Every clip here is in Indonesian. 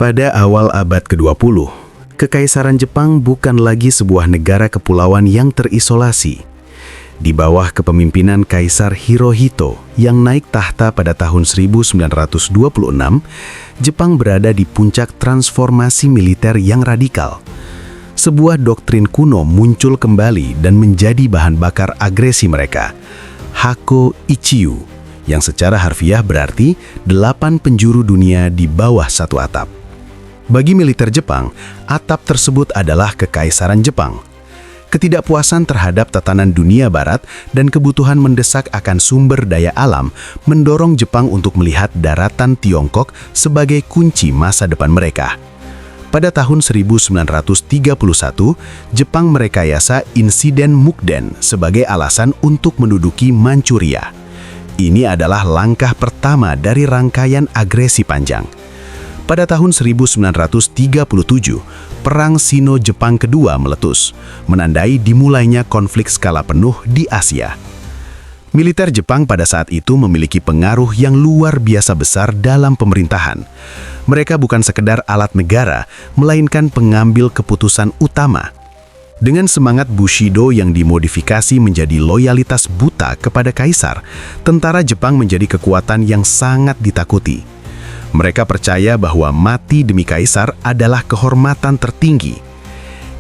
Pada awal abad ke-20, Kekaisaran Jepang bukan lagi sebuah negara kepulauan yang terisolasi. Di bawah kepemimpinan Kaisar Hirohito yang naik tahta pada tahun 1926, Jepang berada di puncak transformasi militer yang radikal. Sebuah doktrin kuno muncul kembali dan menjadi bahan bakar agresi mereka, Hako Ichiu, yang secara harfiah berarti 8 penjuru dunia di bawah satu atap. Bagi militer Jepang, atap tersebut adalah Kekaisaran Jepang. Ketidakpuasan terhadap tatanan dunia barat dan kebutuhan mendesak akan sumber daya alam mendorong Jepang untuk melihat daratan Tiongkok sebagai kunci masa depan mereka. Pada tahun 1931, Jepang merekayasa insiden Mukden sebagai alasan untuk menduduki Manchuria. Ini adalah langkah pertama dari rangkaian agresi panjang. Pada tahun 1937, Perang Sino-Jepang kedua meletus, menandai dimulainya konflik skala penuh di Asia. Militer Jepang pada saat itu memiliki pengaruh yang luar biasa besar dalam pemerintahan. Mereka bukan sekedar alat negara, melainkan pengambil keputusan utama. Dengan semangat Bushido yang dimodifikasi menjadi loyalitas buta kepada kaisar, tentara Jepang menjadi kekuatan yang sangat ditakuti. Mereka percaya bahwa mati demi kaisar adalah kehormatan tertinggi.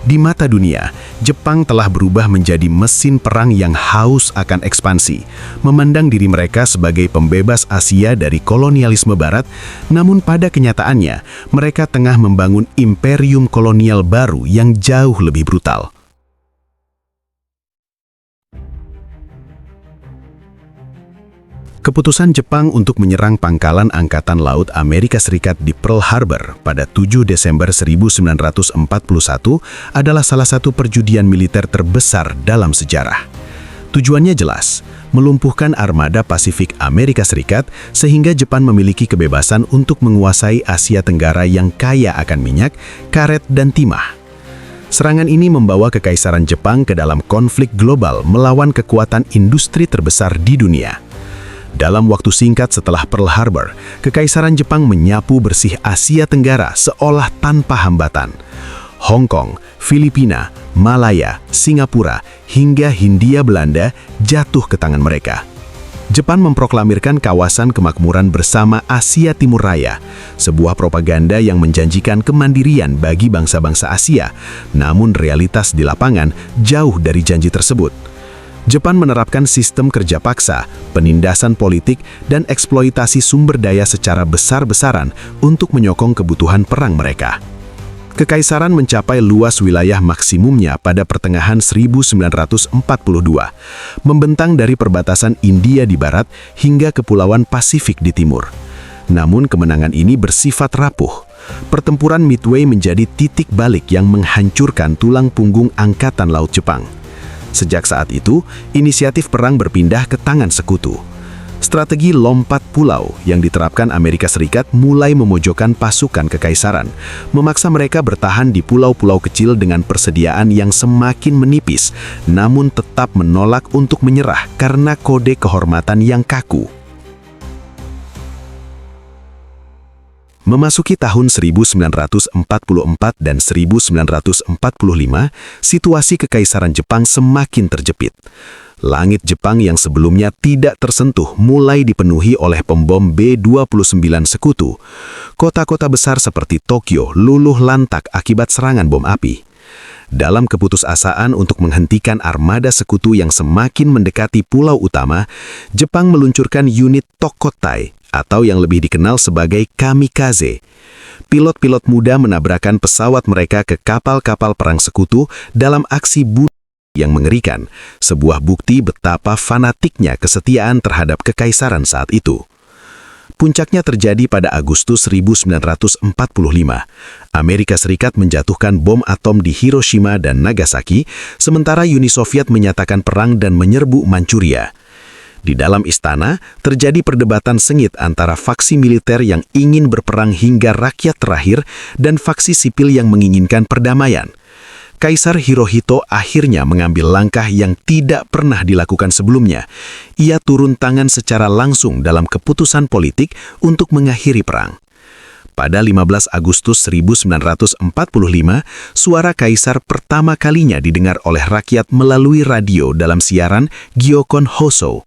Di mata dunia, Jepang telah berubah menjadi mesin perang yang haus akan ekspansi, memandang diri mereka sebagai pembebas Asia dari kolonialisme barat, namun pada kenyataannya, mereka tengah membangun imperium kolonial baru yang jauh lebih brutal. Keputusan Jepang untuk menyerang pangkalan Angkatan Laut Amerika Serikat di Pearl Harbor pada 7 Desember 1941 adalah salah satu perjudian militer terbesar dalam sejarah. Tujuannya jelas, melumpuhkan armada Pasifik Amerika Serikat sehingga Jepang memiliki kebebasan untuk menguasai Asia Tenggara yang kaya akan minyak, karet, dan timah. Serangan ini membawa Kekaisaran Jepang ke dalam konflik global melawan kekuatan industri terbesar di dunia. Dalam waktu singkat setelah Pearl Harbor, Kekaisaran Jepang menyapu bersih Asia Tenggara seolah tanpa hambatan. Hong Kong, Filipina, Malaya, Singapura, hingga Hindia Belanda jatuh ke tangan mereka. Jepang memproklamirkan kawasan kemakmuran bersama Asia Timur Raya, sebuah propaganda yang menjanjikan kemandirian bagi bangsa-bangsa Asia, namun realitas di lapangan jauh dari janji tersebut. Jepang menerapkan sistem kerja paksa, penindasan politik, dan eksploitasi sumber daya secara besar-besaran untuk menyokong kebutuhan perang mereka. Kekaisaran mencapai luas wilayah maksimumnya pada pertengahan 1942, membentang dari perbatasan India di barat hingga Kepulauan Pasifik di timur. Namun kemenangan ini bersifat rapuh. Pertempuran Midway menjadi titik balik yang menghancurkan tulang punggung Angkatan Laut Jepang. Sejak saat itu, inisiatif perang berpindah ke tangan sekutu. Strategi lompat pulau yang diterapkan Amerika Serikat mulai memojokkan pasukan kekaisaran, memaksa mereka bertahan di pulau-pulau kecil dengan persediaan yang semakin menipis, namun tetap menolak untuk menyerah karena kode kehormatan yang kaku. Memasuki tahun 1944 dan 1945, situasi Kekaisaran Jepang semakin terjepit. Langit Jepang yang sebelumnya tidak tersentuh mulai dipenuhi oleh pembom B-29 sekutu. Kota-kota besar seperti Tokyo luluh lantak akibat serangan bom api. Dalam keputusasaan untuk menghentikan armada sekutu yang semakin mendekati pulau utama, Jepang meluncurkan unit Tokotai, atau yang lebih dikenal sebagai kamikaze. Pilot-pilot muda menabrakkan pesawat mereka ke kapal-kapal perang sekutu dalam aksi bunuh yang mengerikan, sebuah bukti betapa fanatiknya kesetiaan terhadap kekaisaran saat itu. Puncaknya terjadi pada Agustus 1945. Amerika Serikat menjatuhkan bom atom di Hiroshima dan Nagasaki, sementara Uni Soviet menyatakan perang dan menyerbu Manchuria. Di dalam istana, terjadi perdebatan sengit antara faksi militer yang ingin berperang hingga rakyat terakhir dan faksi sipil yang menginginkan perdamaian. Kaisar Hirohito akhirnya mengambil langkah yang tidak pernah dilakukan sebelumnya. Ia turun tangan secara langsung dalam keputusan politik untuk mengakhiri perang. Pada 15 Agustus 1945, suara kaisar pertama kalinya didengar oleh rakyat melalui radio dalam siaran Gyokon Hoso.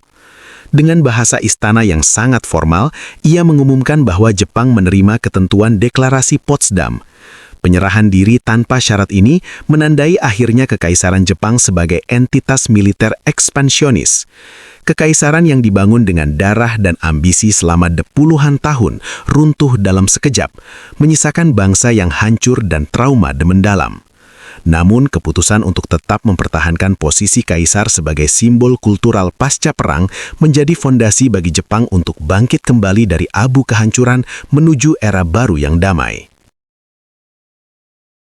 Dengan bahasa istana yang sangat formal, ia mengumumkan bahwa Jepang menerima ketentuan Deklarasi Potsdam. Penyerahan diri tanpa syarat ini menandai akhirnya Kekaisaran Jepang sebagai entitas militer ekspansionis. Kekaisaran yang dibangun dengan darah dan ambisi selama puluhan tahun runtuh dalam sekejap, menyisakan bangsa yang hancur dan trauma mendalam. Namun, keputusan untuk tetap mempertahankan posisi kaisar sebagai simbol kultural pasca perang menjadi fondasi bagi Jepang untuk bangkit kembali dari abu kehancuran menuju era baru yang damai.